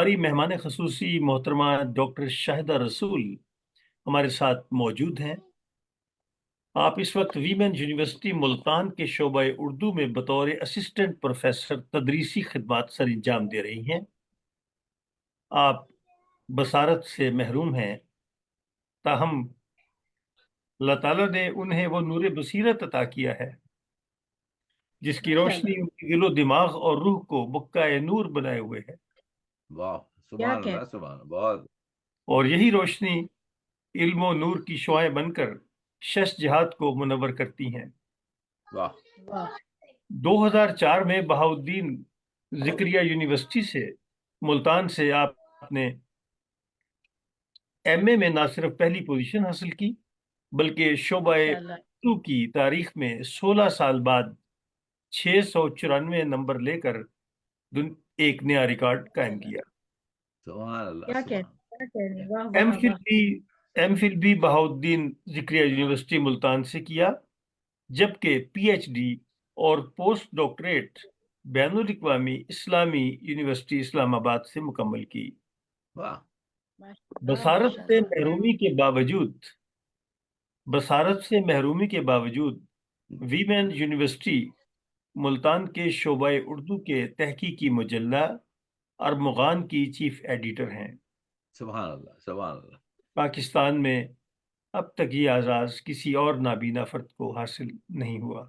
ہماری مہمان خصوصی محترمہ ڈاکٹر شاہدہ رسول ہمارے ساتھ موجود ہیں۔ آپ اس وقت ویمن یونیورسٹی ملتان کے شعبہ اردو میں بطور اسسٹنٹ پروفیسر تدریسی خدمات سر انجام دے رہی ہیں۔ آپ بصارت سے محروم ہیں، تاہم اللہ تعالیٰ نے انہیں وہ نور بصیرت عطا کیا ہے جس کی روشنی ان کے دل و دماغ اور روح کو بقعۂ نور بنائے ہوئے ہے، واہ، سبحان اللہ، سبحان اللہ، بہت اور یہی روشنی علم و نور کی شعاعیں بن کر شش جہات کو منور کرتی ہیں۔ واہ 2004 میں بہاؤالدین ذکریہ یونیورسٹی سے ملتان سے آپ نے ایم اے میں نہ صرف پہلی پوزیشن حاصل کی بلکہ شعبہ اردو کی تاریخ میں 16 سال بعد 694 نمبر لے کر ایک نیا ریکارڈ قائم کیا۔ سبحان اللہ، ایم فل بھی بہاؤالدین ذکریہ یونیورسٹی ملتان سے کیا، جبکہ پی ایچ ڈی اور پوسٹ ڈاکٹریٹ بین الاقوامی اسلامی یونیورسٹی اسلام آباد سے مکمل کی۔ واہ، بصارت سے محرومی کے باوجود ویمن یونیورسٹی ملتان کے شعبہ اردو کے تحقیقی مجلہ ارمغان کی چیف ایڈیٹر ہیں۔ سبحان اللہ، سبحان اللہ۔ پاکستان میں اب تک یہ اعزاز کسی اور نابینا فرد کو حاصل نہیں ہوا۔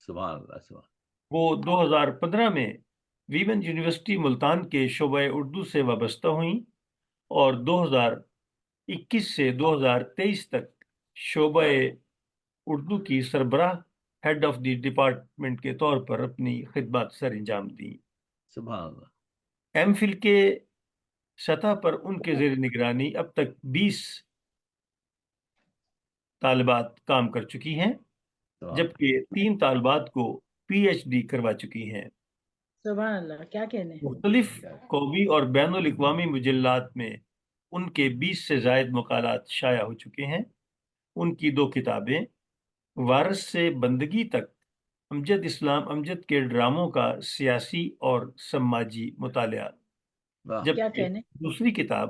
سبحان اللہ، سبحان وہ 2015 میں ویمن یونیورسٹی ملتان کے شعبہ اردو سے وابستہ ہوئیں اور 2021 سے 2023 تک شعبہ اردو کی سربراہ ہیڈ آف دی ڈپارٹمنٹ کے طور پر اپنی خدمات سر انجام دیں۔ سبحان اللہ۔ ایم فل کے سطح پر ان کے زیر نگرانی اب تک 20 طالبات کام کر چکی ہیں، جبکہ 3 طالبات کو پی ایچ ڈی کروا چکی ہیں۔ سبحان اللہ، کیا کہنے۔ مختلف قومی اور بین الاقوامی مجلات میں ان کے 20 سے زائد مقالات شائع ہو چکے ہیں۔ ان کی 2 کتابیں وارث سے بندگی تک، امجد اسلام امجد کے ڈراموں کا سیاسی اور سماجی مطالعہ، جبکہ دوسری کتاب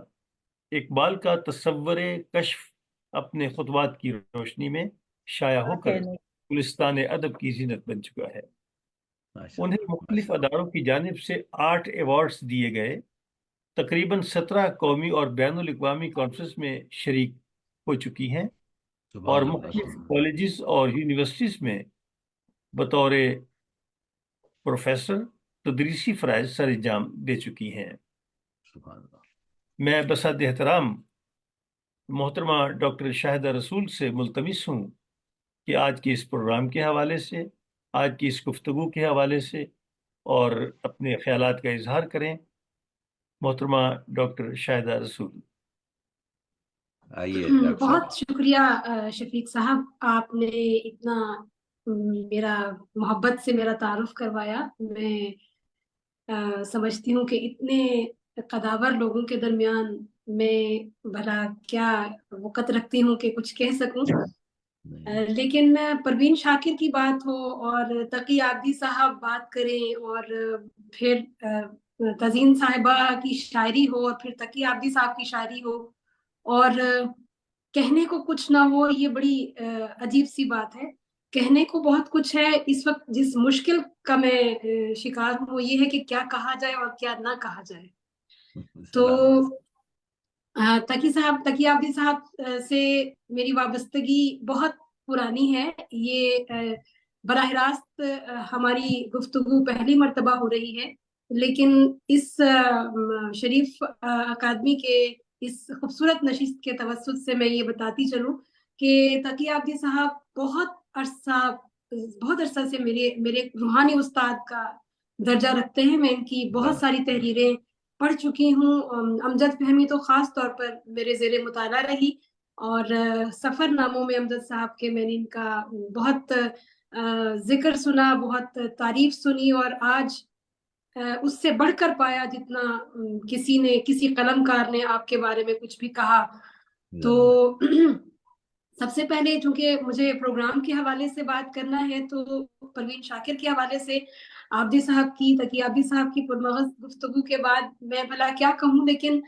اقبال کا تصور کشف اپنے خطبات کی روشنی میں شائع ہو کر گلستان ادب کی زینت بن چکا ہے۔ انہیں مختلف اداروں کی جانب سے 8 ایوارڈز دیے گئے، تقریباً 17 قومی اور بین الاقوامی کانفرنس میں شریک ہو چکی ہیں، اور مختلف کالجز اور یونیورسٹیز میں بطور پروفیسر تدریسی فرائض سر انجام دے چکی ہیں۔ میں بصد احترام محترمہ ڈاکٹر شاہدہ رسول سے ملتمس ہوں کہ آج کے اس پروگرام کے حوالے سے، آج کی اس گفتگو کے حوالے سے اور اپنے خیالات کا اظہار کریں۔ محترمہ ڈاکٹر شاہدہ رسول۔ بہت شکریہ شفیق صاحب، آپ نے اتنا میرا محبت سے میرا تعارف کروایا۔ میں سمجھتی ہوں کہ اتنے قداور لوگوں کے درمیان میں بھلا کیا وقت رکھتی ہوں کہ کچھ کہہ سکوں، لیکن پروین شاکر کی بات ہو اور تقی عابدی صاحب بات کریں اور پھر تزین صاحبہ کی شاعری ہو اور پھر تقی عابدی صاحب کی شاعری ہو اور کہنے کو کچھ نہ ہو، یہ بڑی عجیب سی بات ہے۔ کہنے کو بہت کچھ ہے۔ اس وقت جس مشکل کا میں شکار ہوں وہ یہ ہے کہ کیا کہا جائے اور کیا نہ کہا جائے۔ تو تقی عابدی صاحب سے میری وابستگی بہت پرانی ہے۔ یہ براہ راست ہماری گفتگو پہلی مرتبہ ہو رہی ہے، لیکن اس شریف اکادمی کے اس خوبصورت نشست کے توسط سے میں یہ بتاتی چلوں کہ تقی عابدی صاحب بہت عرصہ سے میرے روحانی استاد کا درجہ رکھتے ہیں۔ میں ان کی بہت ساری تحریریں پڑھ چکی ہوں۔ امجد فہمی تو خاص طور پر میرے زیر مطالعہ رہی، اور سفر ناموں میں امجد صاحب کے میں نے ان کا بہت ذکر سنا، بہت تعریف سنی، اور آج اس سے بڑھ کر پایا جتنا کسی قلم کار نے آپ کے بارے میں کچھ بھی کہا۔ تو سب سے پہلے چونکہ مجھے پروگرام کے حوالے سے بات کرنا ہے تو پروین شاکر کے حوالے سے عابدی صاحب کی تقی عابدی صاحب کی پرمغز گفتگو کے بعد میں بھلا کیا کہوں، لیکن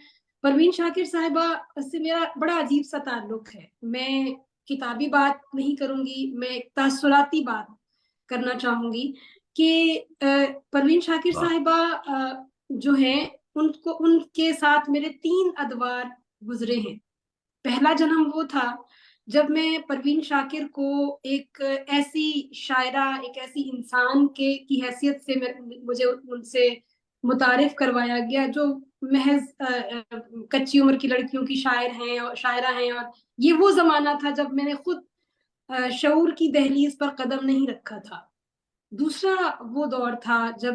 پروین شاکر صاحبہ سے میرا بڑا عجیب سا تعلق ہے. میں کتابی بات نہیں کروں گی، میں ایک تاثراتی بات کرنا چاہوں گی کہ پروین شاکر صاحبہ جو ہیں ان کے ساتھ میرے 3 ادوار گزرے ہیں. پہلا جنم وہ تھا جب میں پروین شاکر کو ایک ایسی شاعرہ، ایک ایسی انسان کی حیثیت سے مجھے ان سے متعارف کروایا گیا جو محض کچی عمر کی لڑکیوں کی شاعر ہیں اور شاعرہ ہیں. اور یہ وہ زمانہ تھا جب میں نے خود شعور کی دہلیز پر قدم نہیں رکھا تھا. دوسرا وہ دور تھا جب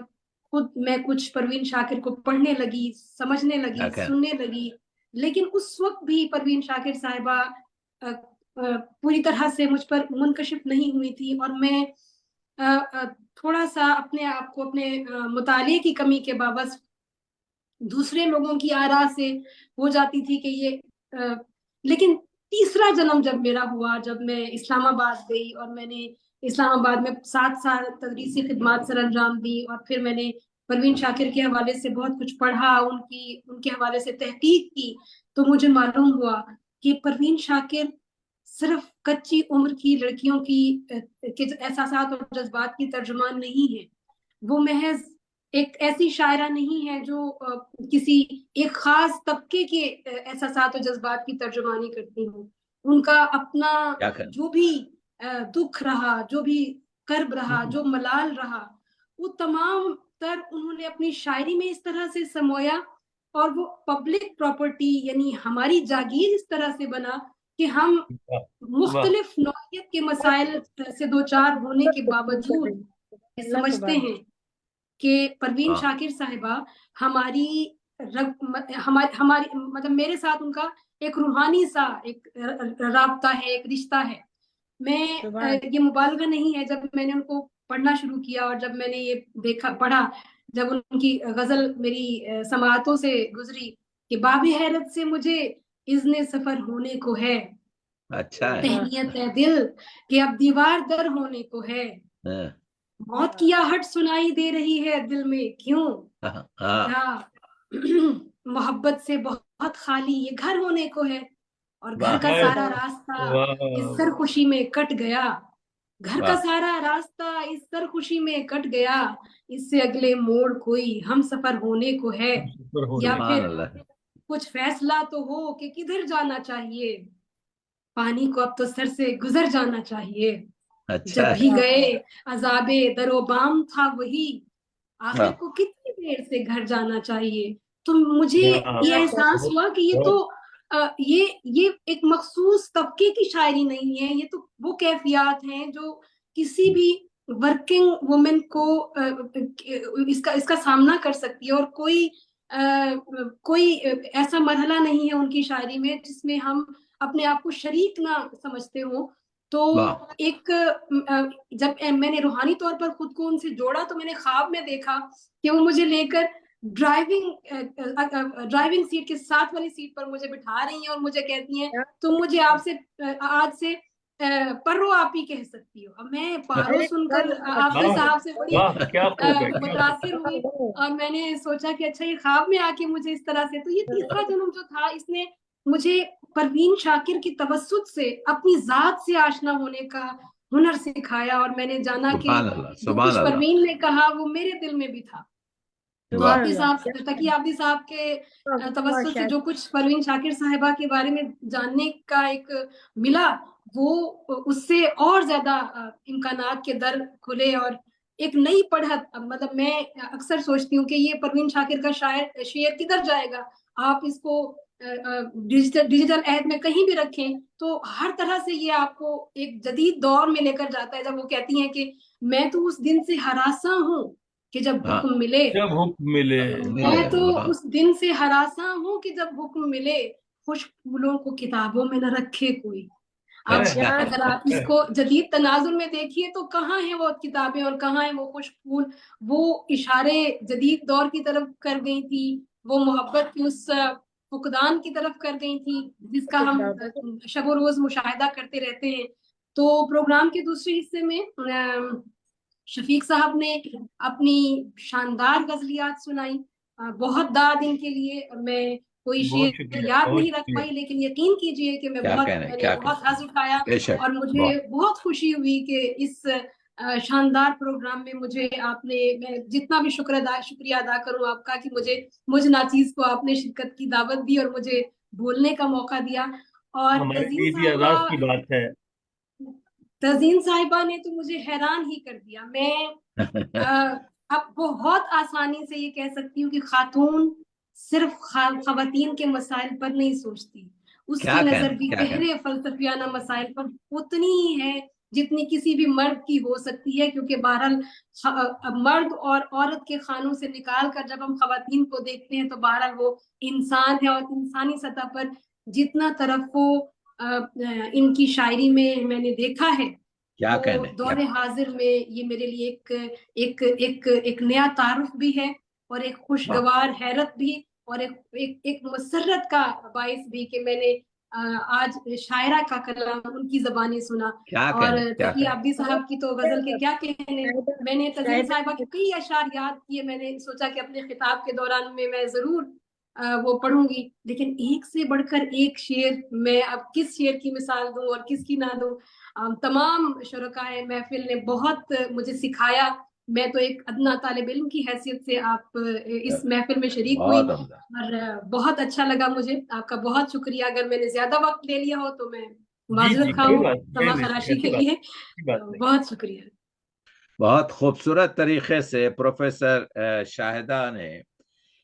خود میں کچھ پروین شاکر کو پڑھنے لگی، سمجھنے لگی، سننے لگی، لیکن اس وقت بھی پروین شاکر صاحبہ پوری طرح سے مجھ پر منکشف نہیں ہوئی تھی. اور میں تھوڑا سا اپنے آپ کو اپنے مطالعے کی کمی کے باوجود دوسرے لوگوں کی آراء سے ہو جاتی تھی کہ یہ لیکن تیسرا جنم جب میرا ہوا، جب میں اسلام آباد گئی اور میں نے اسلام آباد میں 7 سال تدریسی خدمات سر انجام دی، اور پھر میں نے پروین شاکر کے حوالے سے بہت کچھ پڑھا، ان کے حوالے سے تحقیق کی، تو مجھے معلوم ہوا کہ پروین شاکر صرف کچی عمر کی لڑکیوں کی احساسات اور جذبات کی ترجمان نہیں ہے. وہ محض ایک ایسی شاعرہ نہیں ہے جو کسی ایک خاص طبقے کے احساسات و جذبات کی ترجمانی کرتی ہوں. ان کا اپنا جو بھی دکھ رہا، جو بھی کرب رہا، جو ملال رہا، وہ تمام تر انہوں نے اپنی شاعری میں اس طرح سے سمویا، اور وہ پبلک پراپرٹی یعنی ہماری جاگیر اس طرح سے بنا کہ ہم مختلف نوعیت کے مسائل سے دوچار ہونے کے باوجود سمجھتے ہیں کہ پروین شاکر صاحبہ ہماری مطلب میرے ساتھ ان کا ایک روحانی سا ایک رابطہ ہے، ایک رشتہ ہے. میں یہ مبالغہ نہیں ہے، جب میں نے ان کو پڑھنا شروع کیا اور جب میں نے یہ پڑھا، جب ان کی غزل میری سماعتوں سے گزری کہ باب حیرت سے مجھے اذن سفر ہونے کو ہے، تہنیت ہے دل کہ اب دیوار در ہونے کو ہے، موت کی آہٹ سنائی دے رہی ہے دل میں کیوں، کیا محبت سے بہت خالی یہ گھر ہونے کو ہے، اور گھر کا سارا راستہ اس سرخوشی میں کٹ گیا، گھر کا سارا راستہ اس سرخوشی میں کٹ گیا، اس سے اگلے موڑ کوئی ہم سفر ہونے کو ہے، یا پھر کچھ فیصلہ تو ہو کہ کدھر جانا چاہیے، پانی کو اب تو سر سے گزر جانا چاہیے، جب بھی گئے عذاب در و بام تھا وہی، آخر کو کتنی دیر سے گھر جانا چاہیے. تو مجھے یہ احساس ہوا کہ یہ تو یہ ایک مخصوص طبقے کی شاعری نہیں ہے، یہ تو وہ کیفیات ہیں جو کسی بھی ورکنگ وومن کو اس کا سامنا کر سکتی ہے، اور کوئی ایسا مرحلہ نہیں ہے ان کی شاعری میں جس میں ہم اپنے آپ کو شریک نہ سمجھتے ہوں. تو ایک جب میں نے روحانی طور پر خود کو ان سے جوڑا تو میں نے خواب میں دیکھا کہ وہ مجھے لے کر ڈرائیونگ سیٹ کے ساتھ والی سیٹ پر مجھے بٹھا رہی ہیں اور مجھے کہتی ہیں تم مجھے آج سے پرو آپ ہی کہہ سکتی ہو. اب میں پارو سن کر آپ صاحب سے بڑی متاثر ہوئی، اور میں نے سوچا کہ اچھا یہ خواب میں آ کے مجھے اس طرح سے. تو یہ تیسرا جنم جو تھا اس نے مجھے پروین شاکر کی توسط سے اپنی ذات سے آشنا ہونے کا ہنر سکھایا، اور میں نے جانا کہ جو کچھ پروین نے کہا وہ میرے دل میں بھی تھا. تو تقی عابدی صاحب کے توسط سے جو کچھ پروین شاکر صاحبہ کے بارے میں جاننے کا ایک ملا، وہ اس سے اور زیادہ امکانات کے در کھلے، اور ایک نئی پڑھت. مطلب میں اکثر سوچتی ہوں کہ یہ پروین شاکر کا شعر کدھر جائے گا، آپ اس کو ڈیجیٹل عہد میں کہیں بھی رکھیں تو ہر طرح سے یہ آپ کو ایک جدید دور میں لے کر جاتا ہے. جب وہ کہتی ہیں کہ میں تو اس دن سے ہراساں ہوں کہ جب حکم ملے، میں تو اس دن سے ہراساں ہوں کہ جب حکم ملے، خشک پھولوں کو کتابوں میں نہ رکھے کوئی. اب اگر آپ اس کو جدید تناظر میں دیکھیے تو کہاں ہیں وہ کتابیں اور کہاں ہیں وہ خشک پھول. وہ اشارے جدید دور کی طرف کر گئی تھی، وہ محبت کی اس فقدان کی طرف کر گئی تھی جس کا ہم شب و روز مشاہدہ کرتے رہتے ہیں. تو پروگرام کے دوسرے حصے میں شفیق صاحب نے اپنی شاندار غزلیات سنائی، بہت داد ان کے لیے. میں کوئی بہت شعر شکریہ، یاد بہت نہیں رکھ شکریہ۔ پائی، لیکن یقین کیجئے کہ میں کیا نے کہنے بہت حظ اٹھایا، بے شک، اور مجھے بہت خوشی ہوئی کہ اس شاندار پروگرام میں میں جتنا بھی شکریہ ادا کروں آپ کا، کہ مجھ ناچیز کو آپ نے شرکت کی دعوت دی اور مجھے بولنے کا موقع دیا. اور ہمارے لیے بھی اعزاز کی بات ہے۔ تزین صاحبہ نے تو مجھے حیران ہی کر دیا. میں اب بہت آسانی سے یہ کہہ سکتی ہوں کہ خاتون صرف خواتین کے مسائل پر نہیں سوچتی، اس کی نظر بھی گہرے فلسفیانہ مسائل پر اتنی ہی ہے جتنی کسی بھی مرد کی ہو سکتی ہے. کیونکہ بہرحال مرد اور عورت کے خانوں سے نکال کر جب ہم خواتین کو دیکھتے ہیں تو بہرحال وہ انسان ہے، اور انسانی سطح پر جتنا ترفع ان کی شاعری میں نے دیکھا ہے، تو دور حاضر میں یہ میرے لیے ایک نیا تعارف بھی ہے، اور ایک خوشگوار حیرت بھی، اور ایک مسرت کا باعث بھی کہ میں نے آج شاعرہ کا کلام ان کی زبانی سنا. اور تقی عابدی صاحب کی تو غزل کے کیا کہنے. میں نے تزین صاحبہ کے کئی اشعار یاد کیے، میں نے سوچا کہ اپنے خطاب کے دوران میں ضرور وہ پڑھوں گی، لیکن ایک سے بڑھ کر ایک شعر. میں اب کس شعر کی مثال دوں اور کس کی نہ دوں. تمام شرکائے محفل نے بہت مجھے سکھایا. میں تو ایک ادنا طالب علم کی حیثیت سے آپ اس محفل میں شریک ہوئی، اور بہت اچھا لگا مجھے. آپ کا بہت شکریہ. اگر میں نے زیادہ وقت لے لیا ہو تو میں معذرت خواہ ہوں سما خراشی کے لیے. بہت شکریہ. بہت خوبصورت طریقے سے پروفیسر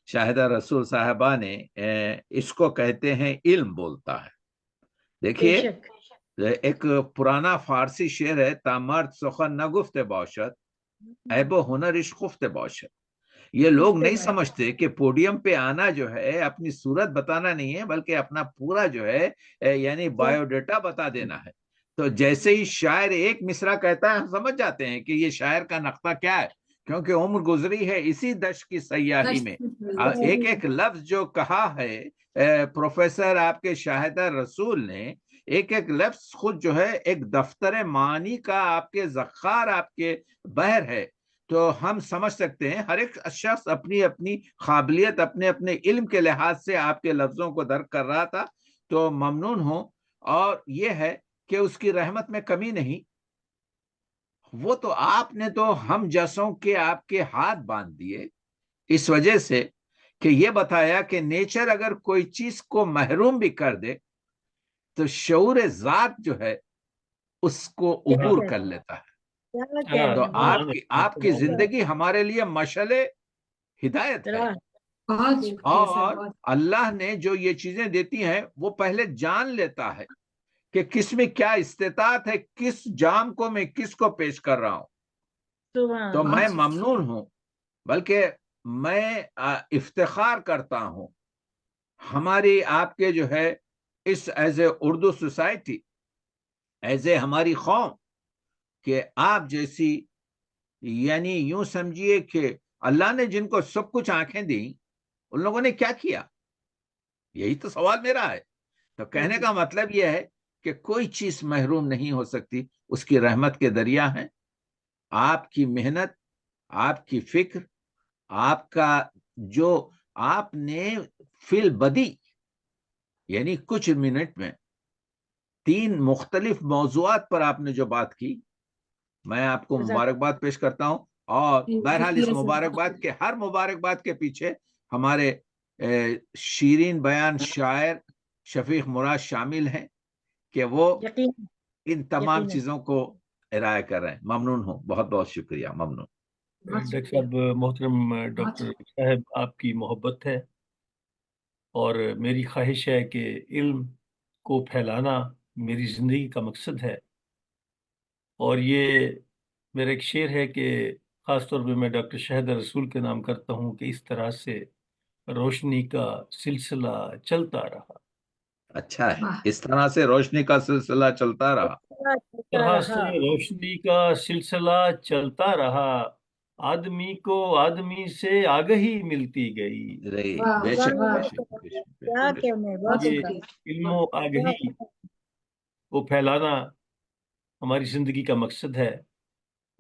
شاہدہ رسول صاحبہ نے اس کو کہتے ہیں علم بولتا ہے. دیکھیے، ایک پرانا فارسی شعر ہے، تا مرد سخن نگفته باشد عیب و ہنرش خفته باشد. یہ لوگ نہیں سمجھتے کہ پوڈیم پہ آنا جو ہے اپنی صورت بتانا نہیں ہے، بلکہ اپنا پورا جو ہے یعنی بایو ڈیٹا بتا دینا ہے. تو جیسے ہی شاعر ایک مصرع کہتا ہے ہم سمجھ جاتے ہیں کہ یہ شاعر کا نقطہ کیا ہے، کیونکہ عمر گزری ہے اسی دشت کی سیاحی میں. ایک ایک لفظ جو کہا ہے پروفیسر آپ کے شاہدہ رسول نے، ایک ایک لفظ خود جو ہے ایک دفتر معانی کا آپ کے ذخار، آپ کے بحر ہے. تو ہم سمجھ سکتے ہیں ہر ایک شخص اپنی اپنی قابلیت، اپنے اپنے علم کے لحاظ سے آپ کے لفظوں کو درک کر رہا تھا. تو ممنون ہوں. اور یہ ہے کہ اس کی رحمت میں کمی نہیں. وہ تو آپ نے تو ہم جیسوں کے آپ کے ہاتھ باندھ دیے اس وجہ سے کہ یہ بتایا کہ نیچر اگر کوئی چیز کو محروم بھی کر دے تو شعور ذات جو ہے اس کو عبور کر لیتا ہے. تو آپ کی زندگی ہمارے لیے مشعل ہدایت ہے. اور اللہ نے جو یہ چیزیں دیتی ہیں وہ پہلے جان لیتا ہے کہ کس میں کیا استطاعت ہے، کس جام کو میں کس کو پیش کر رہا ہوں. تو میں ممنون ہوں، بلکہ میں افتخار کرتا ہوں ہماری آپ کے جو ہے اس as a Urdu society, as a ہماری قوم، کہ آپ جیسی، یعنی یوں سمجھیے کہ اللہ نے جن کو سب کچھ آنکھیں دی ان لوگوں نے کیا کیا؟ یہی تو سوال میرا ہے. تو کہنے کا مطلب یہ ہے کہ کوئی چیز محروم نہیں ہو سکتی، اس کی رحمت کے دریا ہیں. آپ کی محنت، آپ کی فکر، آپ کا جو آپ نے فی البدی، یعنی کچھ منٹ میں 3 مختلف موضوعات پر آپ نے جو بات کی، میں آپ کو مبارکباد پیش کرتا ہوں. اور بہرحال اس مبارکباد کے ہر مبارکباد کے پیچھے ہمارے شیرین بیان شاعر شفیق مراد شامل ہیں کہ وہ ان تمام چیزوں کو ارائہ کر رہے ہیں. ممنون ہوں، بہت بہت شکریہ. ممنون. ڈاکٹر صاحب، محترم ڈاکٹر صاحب، آپ کی محبت ہے اور میری خواہش ہے کہ علم کو پھیلانا میری زندگی کا مقصد ہے. اور یہ میرا ایک شعر ہے کہ خاص طور پہ میں ڈاکٹر شاہدہ رسول کے نام کرتا ہوں کہ اس طرح سے روشنی کا سلسلہ چلتا رہا. اچھا ہے، اس طرح سے روشنی کا سلسلہ چلتا رہا. اس طرح سے روشنی کا سلسلہ چلتا رہا، آدمی کو آدمی سے آگہی ملتی گئی. بے شک بے شک. یہ علم و آگہی کو پھیلانا ہماری زندگی کا مقصد ہے.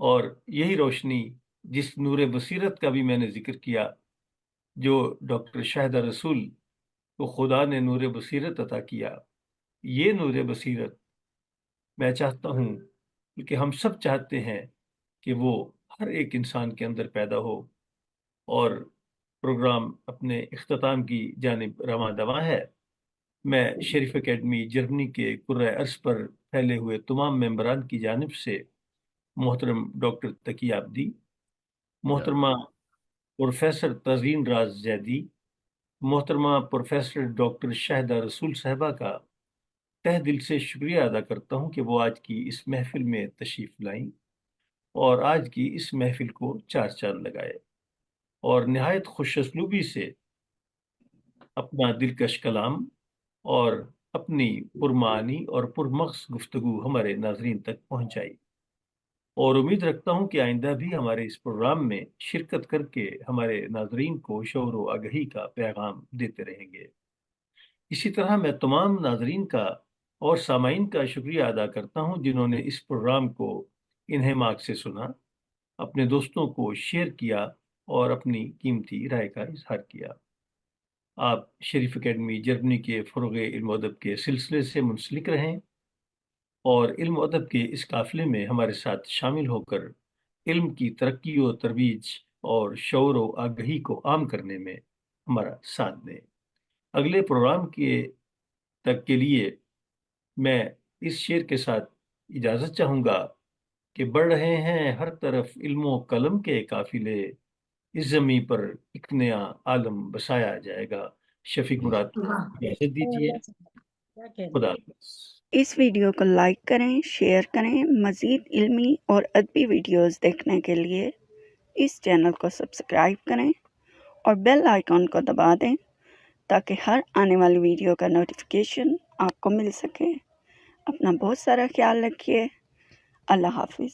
اور یہی روشنی جس نور بصیرت کا بھی میں نے ذکر کیا، جو ڈاکٹر شاہدہ رسول کو خدا نے نور بصیرت عطا کیا، یہ نور بصیرت میں چاہتا ہوں کہ ہم سب چاہتے ہیں کہ وہ ہر ایک انسان کے اندر پیدا ہو۔ اور پروگرام اپنے اختتام کی جانب رواں دواں ہے۔ میں شریف اکیڈمی جرمنی کے کرۂ ارض پر پھیلے ہوئے تمام ممبران کی جانب سے محترم ڈاکٹر تقی عابدی، محترمہ پروفیسر تزین راز زیدی، محترمہ پروفیسر ڈاکٹر شاہدہ رسول صاحبہ کا تہ دل سے شکریہ ادا کرتا ہوں کہ وہ آج کی اس محفل میں تشریف لائیں اور آج کی اس محفل کو چار چاند لگائے اور نہایت خوش اسلوبی سے اپنا دلکش کلام اور اپنی پرمعنی اور پرمغز گفتگو ہمارے ناظرین تک پہنچائی، اور امید رکھتا ہوں کہ آئندہ بھی ہمارے اس پروگرام میں شرکت کر کے ہمارے ناظرین کو شعور و آگہی کا پیغام دیتے رہیں گے۔ اسی طرح میں تمام ناظرین کا اور سامعین کا شکریہ ادا کرتا ہوں جنہوں نے اس پروگرام کو انہماک سے سنا، اپنے دوستوں کو شیئر کیا اور اپنی قیمتی رائے کا اظہار کیا۔ آپ شریف اکیڈمی جرمنی کے فروغ علم و ادب کے سلسلے سے منسلک رہیں اور علم و ادب کے اس قافلے میں ہمارے ساتھ شامل ہو کر علم کی ترقی و ترویج اور شعور و آگہی کو عام کرنے میں ہمارا ساتھ دیں۔ اگلے پروگرام تک کے لیے میں اس شعر کے ساتھ اجازت چاہوں گا کہ بڑھ رہے ہیں ہر طرف علم و قلم کے قافلے، اس زمین پر ایک نیا عالم بسایا جائے گا۔ شفیق مراد اجازت دیجیے، کیا کہنے؟ خدا حافظ۔ اس ویڈیو کو لائک کریں، شیئر کریں۔ مزید علمی اور ادبی ویڈیوز دیکھنے کے لیے اس چینل کو سبسکرائب کریں اور بیل آئیکن کو دبا دیں تاکہ ہر آنے والی ویڈیو کا نوٹیفیکیشن آپ کو مل سکے۔ اپنا بہت سارا خیال رکھیے۔ اللہ حافظ۔